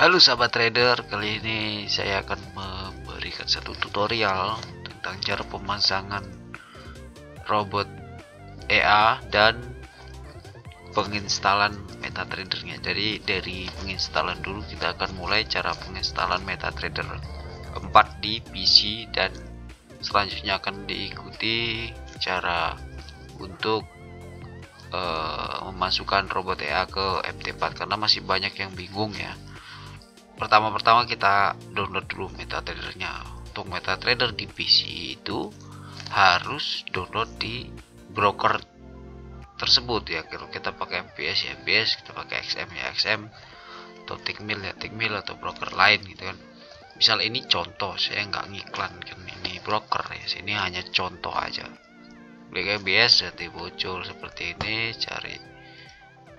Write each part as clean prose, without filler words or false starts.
Halo sahabat trader, kali ini saya akan memberikan satu tutorial tentang cara pemasangan robot EA dan penginstalan MetaTrader-nya. Jadi dari penginstalan dulu, kita akan mulai cara penginstalan MetaTrader 4 di PC, dan selanjutnya akan diikuti cara untuk memasukkan robot EA ke MT4 karena masih banyak yang bingung ya. Pertama-tama kita download dulu MetaTrader-nya. Untuk MetaTrader di PC itu harus download di broker tersebut ya. Kalau kita pakai MPS ya MPS, kita pakai XM ya XM, atau Tickmill ya Tickmill, atau broker lain gitu kan. Misal ini contoh, saya nggak ngiklan kan, ini broker ya, sini hanya contoh aja. Klik MBS nanti muncul seperti ini, cari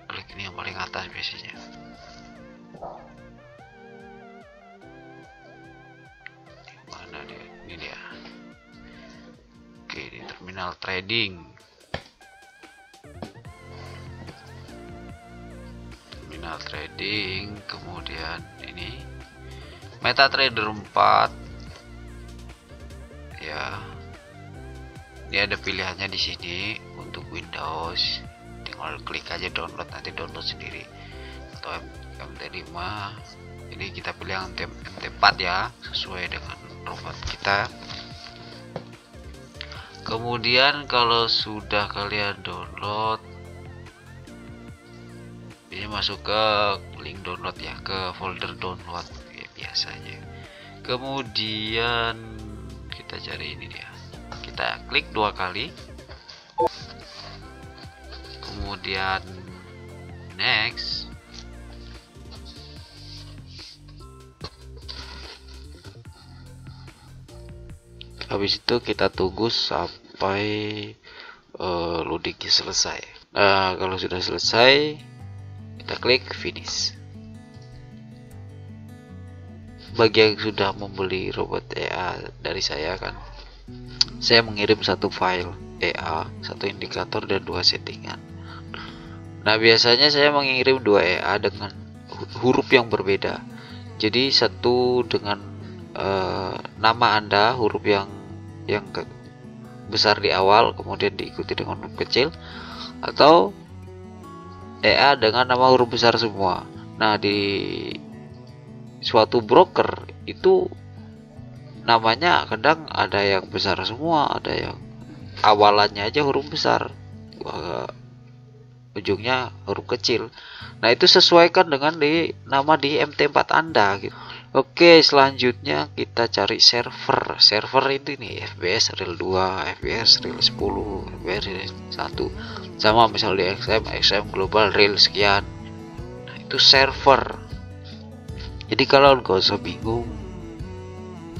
klik ini yang paling atas biasanya. Mana dia? Ini dia. Oke, di terminal trading. Terminal trading, kemudian ini MetaTrader 4 ya. Ini ada pilihannya di sini untuk Windows, tinggal klik aja download, nanti download sendiri. Atau MT5, ini kita pilih yang MT4 ya, sesuai dengan robot kita. Kemudian kalau sudah kalian download, ini masuk ke link download ya, ke folder download ya, biasanya. Kemudian kita cari ini dia, kita klik 2 kali, kemudian next. Habis itu kita tunggu sampai loadingnya selesai. Nah, kalau sudah selesai, kita klik finish. Bagi yang sudah membeli robot EA dari saya kan, saya mengirim satu file EA, satu indikator, dan 2 settingan. Nah, biasanya saya mengirim 2 EA dengan huruf yang berbeda. Jadi satu dengan nama Anda, huruf yang besar di awal, kemudian diikuti dengan huruf kecil, atau EA dengan nama huruf besar semua. Nah, di suatu broker itu namanya kadang ada yang besar semua, ada yang awalannya aja huruf besar, ujungnya huruf kecil. Nah, itu sesuaikan dengan nama di MT4 Anda gitu. Oke, selanjutnya kita cari server. Server itu nih FBS real 2, FBS real 10, FBS real 1. Sama misal di XM global real sekian. Nah, itu server. Jadi kalau nggak usah bingung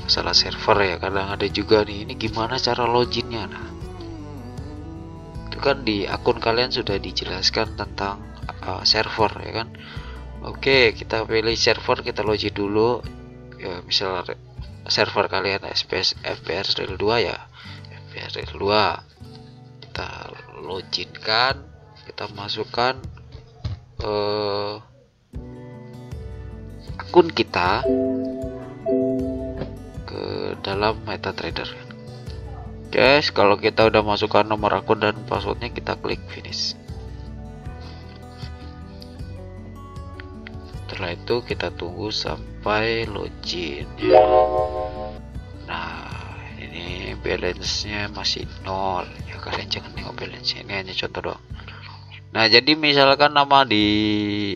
masalah server ya, kadang ada juga nih, ini gimana cara loginnya. Nah, itu kan di akun kalian sudah dijelaskan tentang server ya kan. Oke, kita pilih server, kita login dulu ya, misal server kalian FBS real 2 ya, FBS real 2 kita loginkan, kita masukkan akun kita ke dalam MetaTrader. Guys, kalau kita udah masukkan nomor akun dan passwordnya, kita klik finish. Setelah itu kita tunggu sampai login ya. Nah, ini balance-nya masih 0 ya, kalian jangan nengok balance, ini hanya contoh doang. Nah, jadi misalkan nama di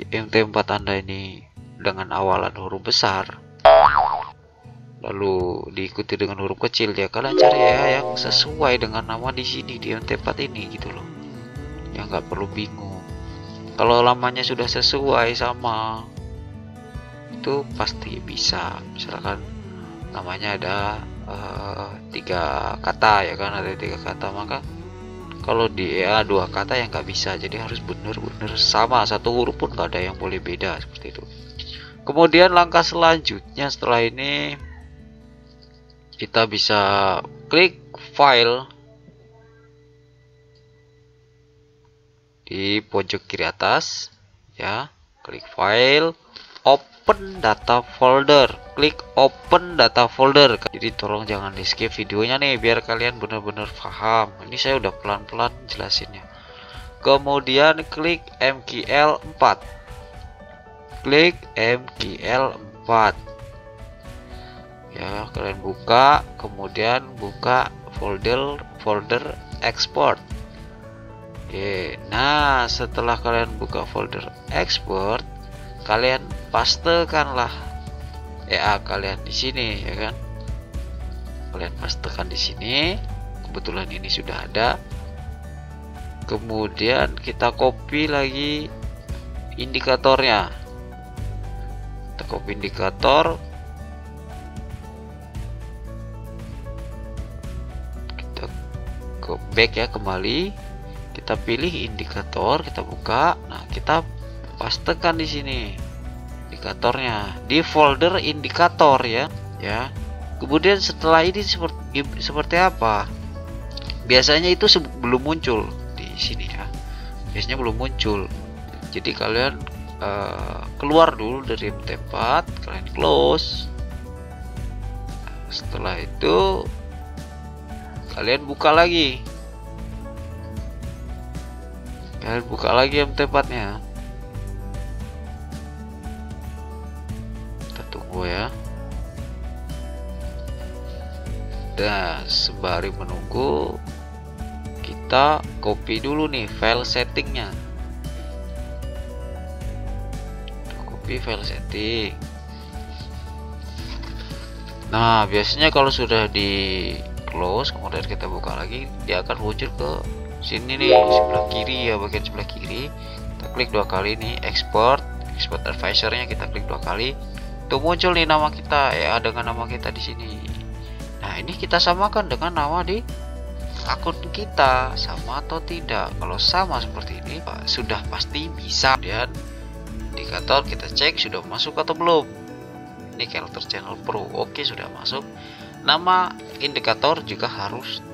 MT4 Anda ini dengan awalan huruf besar, lalu diikuti dengan huruf kecil ya, kalian cari ya yang sesuai dengan nama di sini di MT4 ini gitu loh. Ya nggak perlu bingung. Kalau lamanya sudah sesuai sama, itu pasti bisa. Misalkan namanya ada 3 kata ya kan, ada 3 kata, maka kalau di EA 2 kata ya nggak bisa. Jadi harus bener-bener sama, satu huruf pun nggak ada yang boleh beda seperti itu. Kemudian langkah selanjutnya setelah ini, kita bisa klik file di pojok kiri atas ya, klik file, open data folder, klik open data folder. Jadi tolong jangan di skip videonya nih biar kalian benar-benar paham. Ini saya udah pelan-pelan jelasinnya. Kemudian klik MQL 4, klik MQL 4 ya, kalian buka, kemudian buka folder export. Oke, nah setelah kalian buka folder export, kalian pastekanlah EA kalian di sini ya kan. Kalian pastekan di sini. Kebetulan ini sudah ada. Kemudian kita copy lagi indikatornya. Kita copy indikator. Kita go back ya, kembali. Kita pilih indikator, kita buka. Nah, kita pastekan di sini indikatornya di folder indikator ya. Kemudian setelah ini seperti apa? Biasanya itu belum muncul di sini ya. Biasanya belum muncul. Jadi kalian keluar dulu dari MT4, kalian close. Setelah itu kalian buka lagi. Kalian buka lagi MT4-nya. Kita tunggu ya. Dan sembari menunggu, kita copy dulu nih file settingnya. Copy file setting. Nah, biasanya kalau sudah di close, kemudian kita buka lagi, dia akan muncul ke sini nih, sebelah kiri ya, bagian sebelah kiri. Kita klik 2 kali nih, export advisornya kita klik 2 kali. Tuh muncul nih nama kita ya, dengan nama kita di sini. Nah, ini kita samakan dengan nama di akun kita, sama atau tidak. Kalau sama seperti ini, sudah pasti bisa. Dan indikator kita cek sudah masuk atau belum. Ini Kelter Channel Pro, oke sudah masuk. Nama indikator juga harus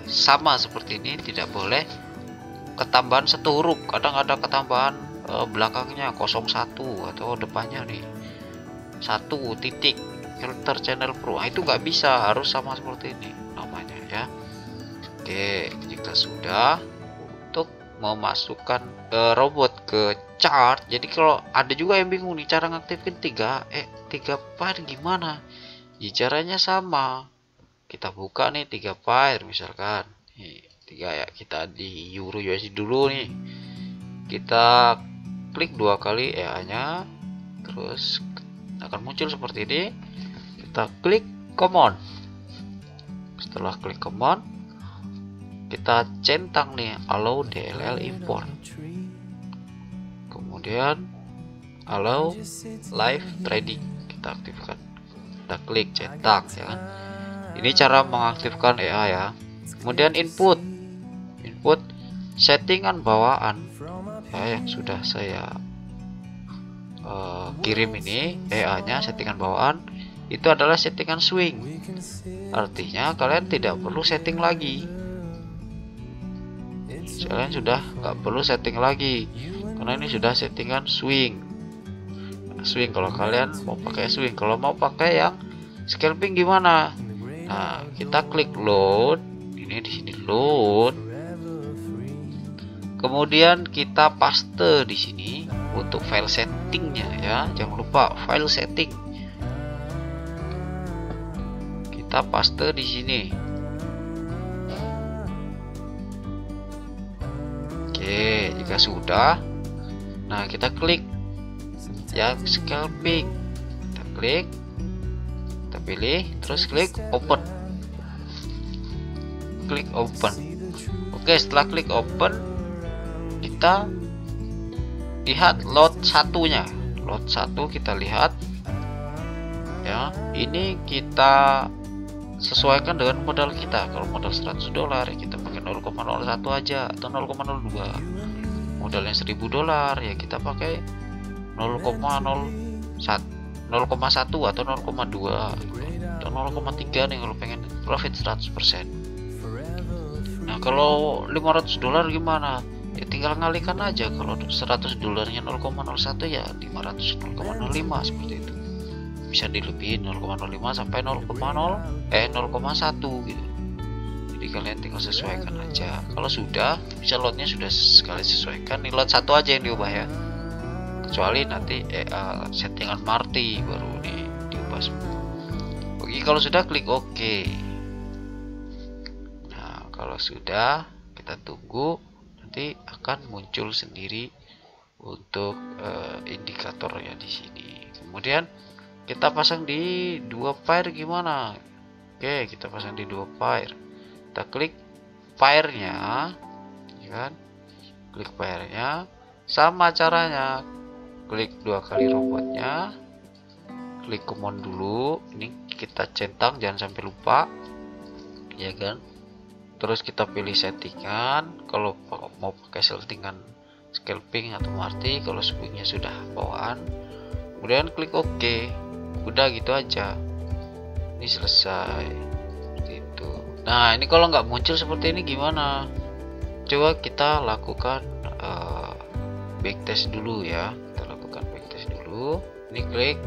sama seperti ini, tidak boleh ketambahan 1 huruf. Kadang ada ketambahan belakangnya 01 atau depannya nih 1 titik Kelter Channel Pro. Nah, itu nggak bisa, harus sama seperti ini namanya ya. Oke, jika sudah, untuk memasukkan robot ke chart. Jadi kalau ada juga yang bingung nih cara ngaktifin 3 file gimana? Ya, caranya sama. Kita buka nih 3 file misalkan. Nih, 3 ya, kita di Euro USD dulu nih. Kita klik 2 kali EA-nya. Terus akan muncul seperti ini. Kita klik command. Setelah klik command, kita centang nih allow DLL import. Kemudian allow live trading kita aktifkan. Kita klik cetak ya kan. Ini cara mengaktifkan EA ya. Kemudian input settingan bawaan ya, yang sudah saya kirim ini EA-nya settingan bawaan itu adalah settingan swing. Artinya kalian tidak perlu setting lagi. Kalian sudah nggak perlu setting lagi karena ini sudah settingan swing. Swing kalau kalian mau pakai swing. Kalau mau pakai yang scalping gimana? Nah, kita klik load. Ini di sini load. Kemudian kita paste di sini untuk file settingnya ya. Jangan lupa file setting. Kita paste di sini. Oke, jika sudah, nah kita klik yang scalping. Kita klik. Pilih, terus klik open. Klik open. Oke, setelah klik open, kita lihat lot satunya. Lot 1 kita lihat ya. Ini kita sesuaikan dengan modal kita. Kalau modal $100 ya kita pakai 0,01 aja atau 0,02. Modalnya $1000 ya kita pakai 0,1 atau 0,2 atau 0,3 nih kalau pengen profit 100%. Nah, kalau $500 gimana? Ya tinggal tinggal ngalihkan aja. Kalau 100 dolarnya 0,01 ya 500 0,05 seperti itu. Bisa dilebihin 0,05 sampai 0,1 gitu. Jadi kalian tinggal sesuaikan aja. Kalau sudah, bisa lotnya sudah sekali sesuaikan, nih lot 1 aja yang diubah ya. Kecuali nanti settingan Marty baru nih diubah semua. Oke, kalau sudah klik OK. Nah, kalau sudah kita tunggu, nanti akan muncul sendiri untuk indikatornya di sini. Kemudian kita pasang di 2 pair gimana? Oke, kita pasang di 2 pair. Kita klik pairnya, ya kan? Klik pairnya, sama caranya. Klik 2 kali robotnya, klik command dulu. Ini kita centang, jangan sampai lupa, ya kan? Terus kita pilih settingan. Kalau mau pakai settingan scalping atau Marty, kalau swingnya sudah bawaan, kemudian klik OK. Udah gitu aja, ini selesai seperti itu. Nah, ini kalau nggak muncul seperti ini gimana? Coba kita lakukan backtest dulu ya. Kita lakukan backtest dulu. Ini klik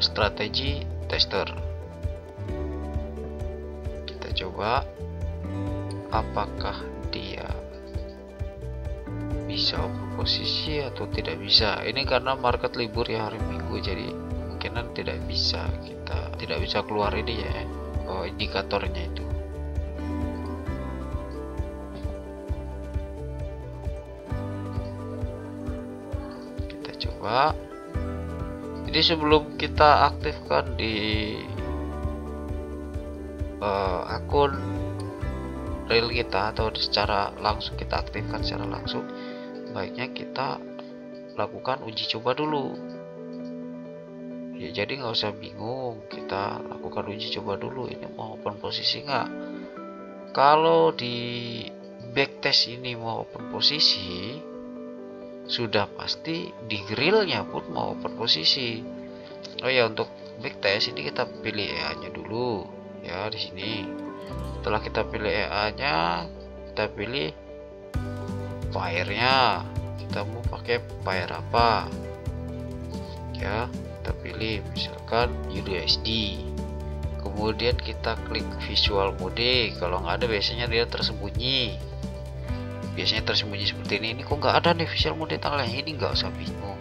strategi tester. Kita coba apakah dia bisa open posisi atau tidak bisa. Ini karena market libur ya, hari Minggu, jadi kemungkinan tidak bisa, kita tidak bisa keluar ini ya, indikatornya itu. Kita coba. Jadi sebelum kita aktifkan di akun real kita atau secara langsung kita aktifkan secara langsung, baiknya kita lakukan uji coba dulu ya. Jadi nggak usah bingung, kita lakukan uji coba dulu, ini mau open posisi nggak. Kalau di backtest ini mau open posisi, sudah pasti di grillnya pun mau open posisi. Oh ya, untuk backtest ini kita pilih EA nya dulu ya di sini. Setelah kita pilih EA-nya, kita pilih pairnya. Kita mau pakai pair apa? Ya, kita pilih misalkan USD. Kemudian kita klik visual mode. Kalau nggak ada, biasanya dia tersembunyi. Biasanya tersembunyi seperti ini. Ini kok nggak ada nih visual mode tanggalnya? Ini nggak usah bingung.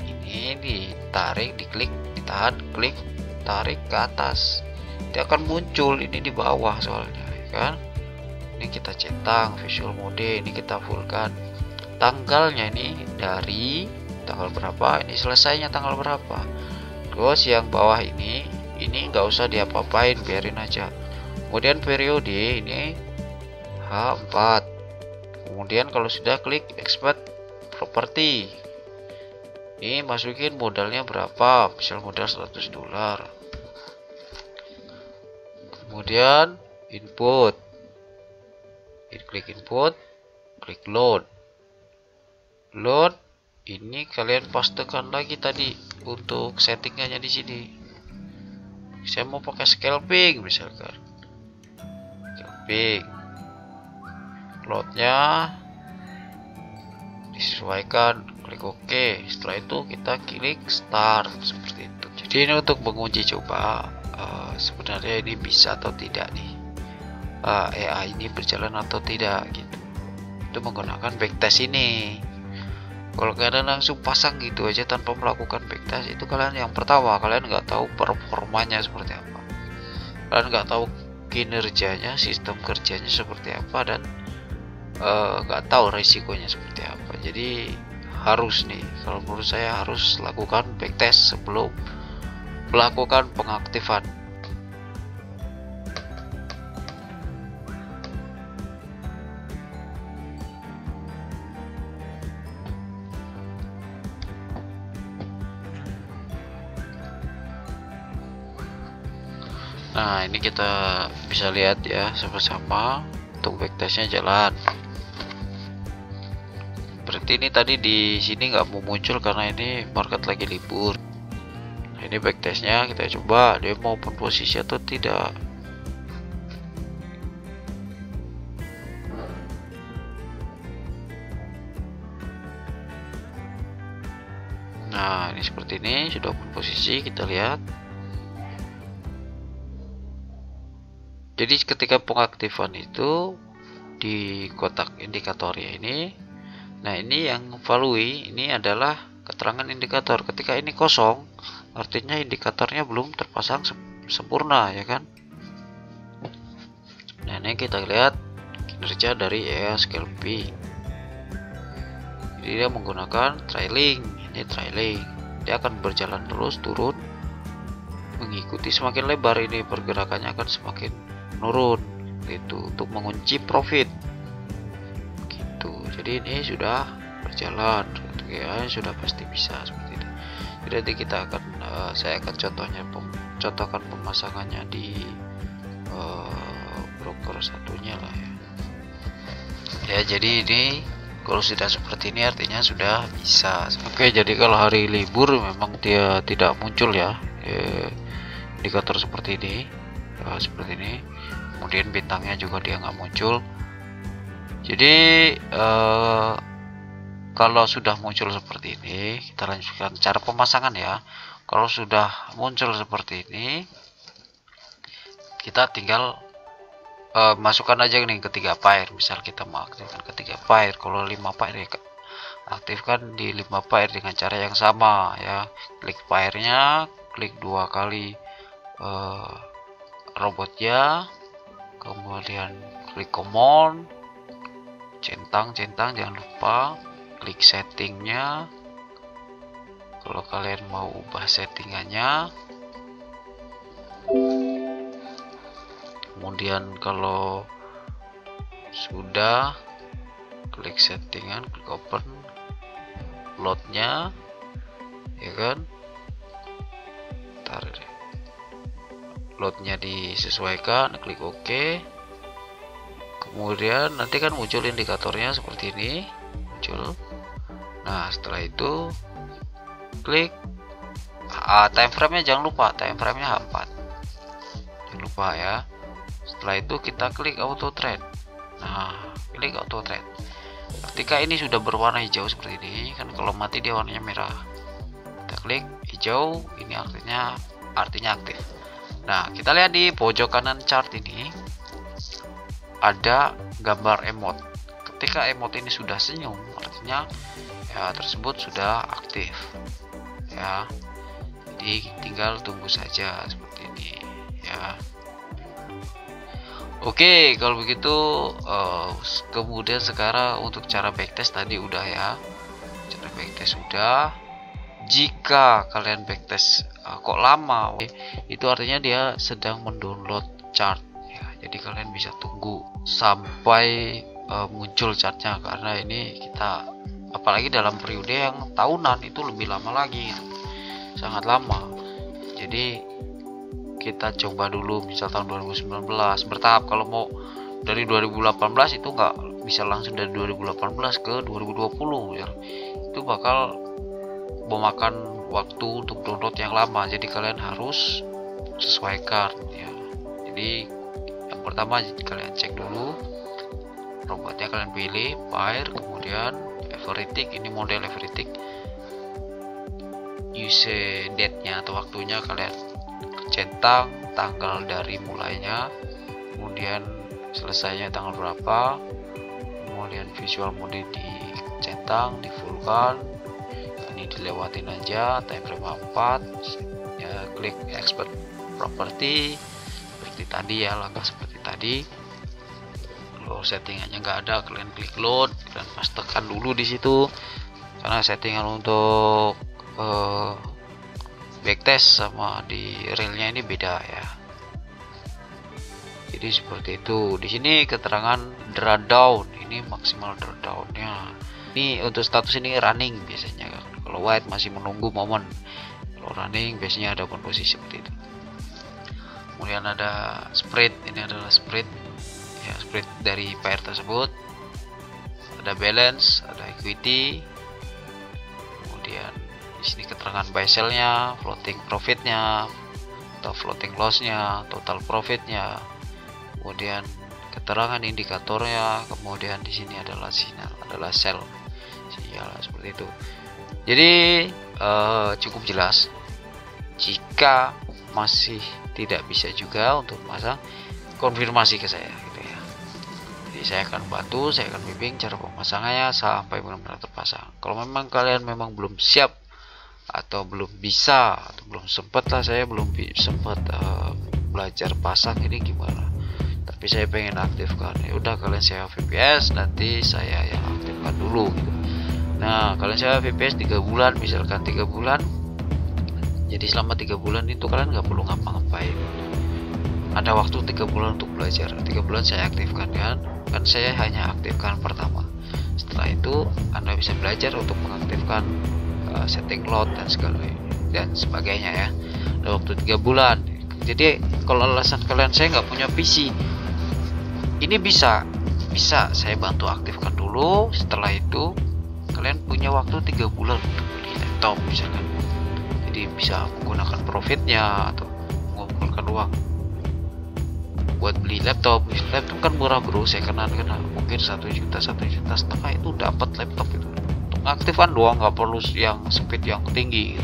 Ini ditarik, diklik, ditahan, klik, tarik ke atas. Dia akan muncul ini di bawah soalnya, kan? Ini kita centang visual mode, ini kita fullkan. Tanggalnya ini dari tanggal berapa, ini selesainya tanggal berapa. Terus yang bawah ini nggak usah diapa-apain, biarin aja. Kemudian periode ini H4. Kemudian kalau sudah, klik expert property. Ini masukin modalnya berapa, misal modal 100 dolar. Kemudian input, klik input, klik load. Ini kalian pastekan lagi tadi untuk settingannya di sini. Saya mau pakai scalping misalkan, scalping, loadnya disesuaikan, klik OK. Setelah itu kita klik start seperti itu. Jadi ini untuk menguji coba sebenarnya ini bisa atau tidak nih, AI ini berjalan atau tidak gitu. Itu menggunakan backtest ini. Kalau kalian langsung pasang gitu aja tanpa melakukan backtest, itu kalian yang pertama, kalian nggak tahu performanya seperti apa, kalian nggak tahu kinerjanya, sistem kerjanya seperti apa, dan nggak tahu risikonya seperti apa. Jadi harus nih, kalau menurut saya harus lakukan backtest sebelum melakukan pengaktifan. Nah, ini kita bisa lihat ya sama-sama untuk backtestnya jalan. Berarti ini tadi di sini nggak mau muncul karena ini market lagi libur. Nah, ini backtestnya kita coba dia mau open posisi atau tidak. Nah, ini seperti ini, sudah open posisi, kita lihat. Jadi ketika pengaktifan itu di kotak indikatornya ini, nah ini yang value ini adalah keterangan indikator. Ketika ini kosong, artinya indikatornya belum terpasang sempurna, ya kan. Nah, ini kita lihat kinerja dari EA scalping. Jadi dia menggunakan trailing, ini trailing. Dia akan berjalan terus turun, mengikuti semakin lebar ini pergerakannya akan semakin menurun, gitu, untuk mengunci profit. Gitu. Jadi ini sudah berjalan, ya sudah pasti bisa seperti itu. Jadi nanti kita akan saya akan contohkan pemasangannya di broker satunya lah ya. Ya, jadi ini kalau sudah seperti ini artinya sudah bisa. Oke, jadi kalau hari libur memang dia tidak muncul ya, indikator seperti ini, seperti ini. Kemudian bintangnya juga dia nggak muncul. Jadi kalau sudah muncul seperti ini, kita lanjutkan cara pemasangan ya. Kalau sudah muncul seperti ini, kita tinggal masukkan aja nih ketiga pair. Misal kita mau aktifkan ketiga pair, kalau 5 pair ya aktifkan di 5 pair dengan cara yang sama ya. Klik pairnya, klik 2 kali robotnya, kemudian klik command, centang jangan lupa, klik settingnya. Kalau kalian mau ubah settingannya, kemudian kalau sudah klik settingan, klik open loadnya, ya kan. Ntar loadnya disesuaikan, klik OK. Kemudian nanti kan muncul indikatornya seperti ini, muncul. Nah, setelah itu klik time frame nya, jangan lupa time frame nya H4, jangan lupa ya. Setelah itu kita klik auto trade. Nah, klik auto trade. Ketika ini sudah berwarna hijau seperti ini, kan kalau mati dia warnanya merah. Kita klik hijau, ini artinya aktif. Nah, kita lihat di pojok kanan chart ini ada gambar emot. Ketika emot ini sudah senyum, artinya ya tersebut sudah aktif. Ya. Jadi tinggal tunggu saja seperti ini ya. Oke, kalau begitu kemudian sekarang untuk cara backtest tadi udah ya. Cara backtest sudah. Jika kalian backtest kok lama, itu artinya dia sedang mendownload chart ya. Jadi kalian bisa tunggu sampai muncul chartnya, karena ini kita apalagi dalam periode yang tahunan itu lebih lama lagi, sangat lama. Jadi kita coba dulu misal tahun 2019 bertahap. Kalau mau dari 2018 itu nggak bisa langsung dari 2018 ke 2020 ya, itu bakal memakan waktu untuk download yang lama. Jadi kalian harus sesuaikan ya. Jadi yang pertama kalian cek dulu robotnya, kalian pilih pair, kemudian everything, ini model everything, use date nya atau waktunya kalian centang, tanggal dari mulainya, kemudian selesainya tanggal berapa, kemudian visual mode dicentang, di fullkan, ini dilewatin aja, time frame 4 ya, klik expert property seperti tadi ya, langkah seperti tadi. Kalau settingannya nggak ada, kalian klik load, kalian pastekan dulu di situ, karena settingan untuk backtest sama di realnya ini beda ya. Jadi seperti itu. Di sini keterangan drawdown, ini maksimal drawdownnya. Ini untuk status ini running biasanya. Kalau white masih menunggu momen. Kalau running biasanya ada open posisi seperti itu. Kemudian ada spread, ini adalah spread ya, spread dari pair tersebut. Ada balance, ada equity. Kemudian di sini keterangan buy sell-nya, floating profit-nya, atau floating loss-nya, total profit-nya. Kemudian keterangan indikatornya, kemudian di sini adalah sinyal, adalah sell sinyal seperti itu. Jadi cukup jelas. Jika masih tidak bisa juga untuk pasang, konfirmasi ke saya gitu ya. Jadi saya akan bantu, saya akan bimbing cara pemasangannya sampai benar-benar terpasang. Kalau memang kalian memang belum siap atau belum bisa atau belum sempat lah, saya belum sempat belajar pasang ini gimana, tapi saya pengen aktifkan, ya udah kalian sewa VPS, nanti saya yang aktifkan dulu gitu. Nah, kalian sewa VPS 3 bulan, misalkan 3 bulan, jadi selama 3 bulan itu kalian nggak perlu ngapa-ngapain, ada waktu 3 bulan untuk belajar. 3 bulan saya aktifkan kan saya hanya aktifkan pertama, setelah itu Anda bisa belajar untuk mengaktifkan setting load dan sebagainya ya. Ada waktu 3 bulan. Jadi kalau alasan kalian saya nggak punya PC, ini bisa saya bantu aktifkan dulu, setelah itu kalian punya waktu 3 bulan untuk beli laptop misalkan. Jadi bisa menggunakan profitnya atau mengumpulkan uang buat beli laptop. Laptop kan murah bro, saya kenal mungkin 1 juta, 1,5 juta itu dapat laptop itu. Untuk aktifkan doang, nggak perlu yang speed yang tinggi,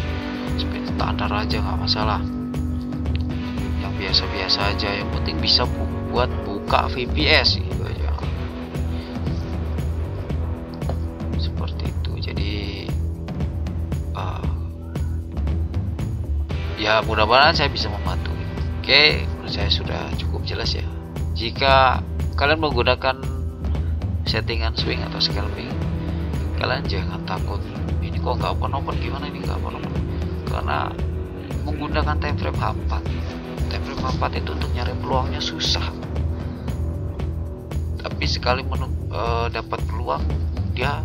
speed standar aja nggak masalah, yang biasa-biasa aja, yang penting bisa buat buka VPS gitu aja. Seperti itu. Jadi ya mudah-mudahan saya bisa membantu. Oke, menurut saya sudah cukup jelas ya. Jika kalian menggunakan settingan swing atau scalping, kalian jangan takut, ini kok nggak open gimana, ini nggak open, karena menggunakan time frame H4. Time frame H4 itu untuk nyari peluangnya susah, tapi sekali dapat peluang dia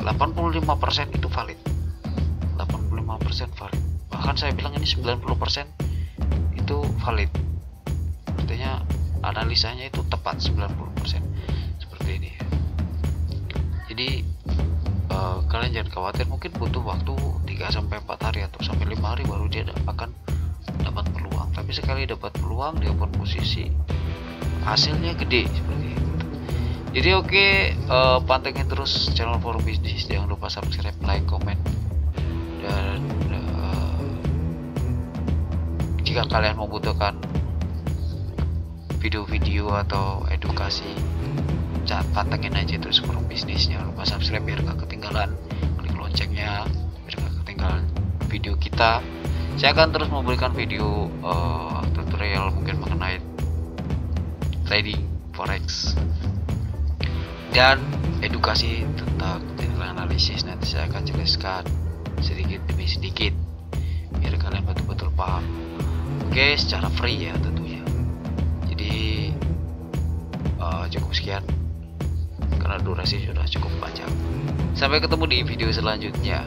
85% itu valid, 85% valid, bahkan saya bilang ini 90% itu valid, artinya analisanya itu tepat 90%, seperti ini. Jadi kalian jangan khawatir, mungkin butuh waktu 3-4 hari atau sampai 5 hari baru dia akan dapat peluang, tapi sekali dapat peluang di open posisi hasilnya gede seperti itu. Jadi oke, pantengin terus channel Forum Bisnis, jangan lupa subscribe, like, komen, dan jika kalian membutuhkan video-video atau edukasi, pantengin aja terus Forum Bisnis. Jangan lupa subscribe biar gak ketinggalan, klik loncengnya biar gak ketinggalan video kita. Saya akan terus memberikan video tutorial mungkin mengenai trading forex dan edukasi tentang technical analisis. Nanti saya akan jelaskan sedikit demi sedikit biar kalian betul-betul paham. Oke, secara free ya tentunya. Jadi cukup sekian karena durasi sudah cukup panjang. Sampai ketemu di video selanjutnya.